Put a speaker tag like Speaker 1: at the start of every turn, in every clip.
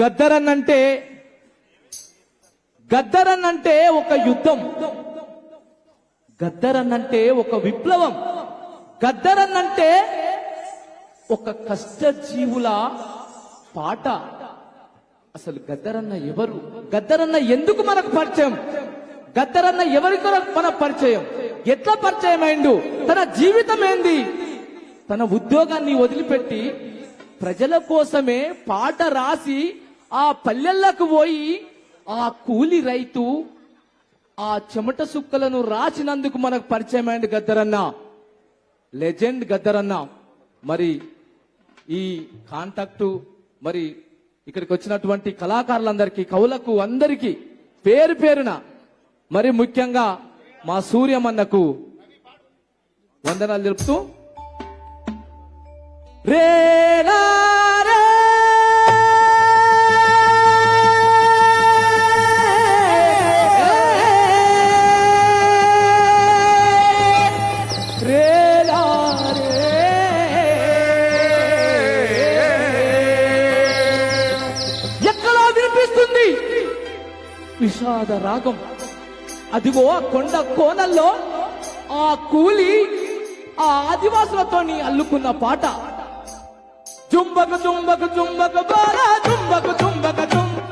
Speaker 1: గద్దరన్నంటే ఒక యుద్ధం, గద్దరన్నంటే ఒక విప్లవం, గద్దరన్నంటే ఒక కష్టజీవుల పాట. అసలు గద్దరన్న ఎవరు? గద్దరన్న ఎందుకు మనకు పరిచయం? గద్దరన్న ఎవరి కొరకు మన పరిచయం? ఎట్లా పరిచయం అయిండు? తన జీవితం ఏంది? తన ఉద్యోగాన్ని వదిలిపెట్టి ప్రజల కోసమే పాట రాసి ఆ పల్లెలకు పోయి ఆ కూలి రైతు ఆ చెమట సుక్కలను రాసినందుకు మనకు పరిచయం అయింది గద్దరన్న. లెజెండ్ గద్దరన్న. మరి ఈ కాంటాక్టు మరి ఇక్కడికి వచ్చినటువంటి కళాకారులందరికీ, కవులకు అందరికీ పేరు పేరున, మరి ముఖ్యంగా మా సూర్యమన్నకు వందనాలు తెలుపుతూ రేలా విషాద రాగం. అదిగో ఆ కొండ కోనల్లో ఆ కూలి ఆ ఆదివాసులతోని అల్లుకున్న పాట. జుంబక జుంబక జుంబక బాలా జుంబక జుంబక జుంబక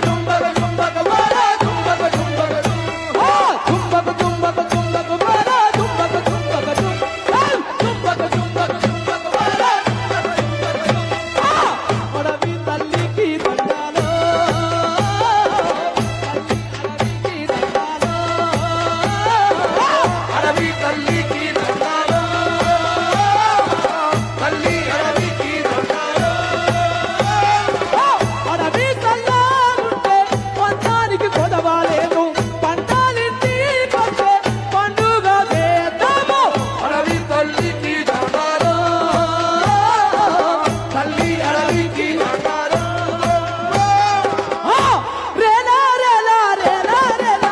Speaker 1: జుంబక జుంబక బాలా జుంబక జుంబక జుంబక జుంబక జుంబక బాలా జుంబక జుంబక జుంబక జుంబక జుంబక బాలా అడవి తల్లికి దండాలో, అడవి తల్లికి దండాలో, తల్లి అడవికి దండాలో. అడవి తల్లారుంటే పంటానికి కొదవాలేదు, పంటాలింటికొచ్చే పండుగ చేద్దాము. అడవి తల్లికి దండాలో, తల్లి అడవికి దండాలో. రేలా రేలా రేలా రేలా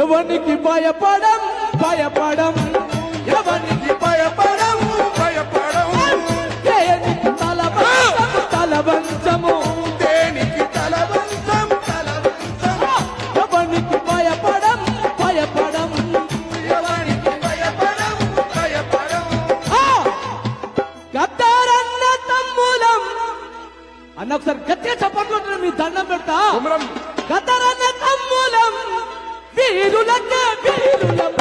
Speaker 1: ఎవనికి భయపడం భయపడం, ఎవనికి భయపడం భయపడం, దేనికి తలవంచం తలవంచము, దేనికి తలవంచం తలవంచం. ఎవనికి భయపడం భయపడం, ఎవనికి భయపడం భయపడం. అన్న ఒకసారి గట్టిగా చప్పట్లు మీ దండం పెడతా
Speaker 2: కుమరం
Speaker 1: కతరన్న తమ్ములం వీరులకే వీరులం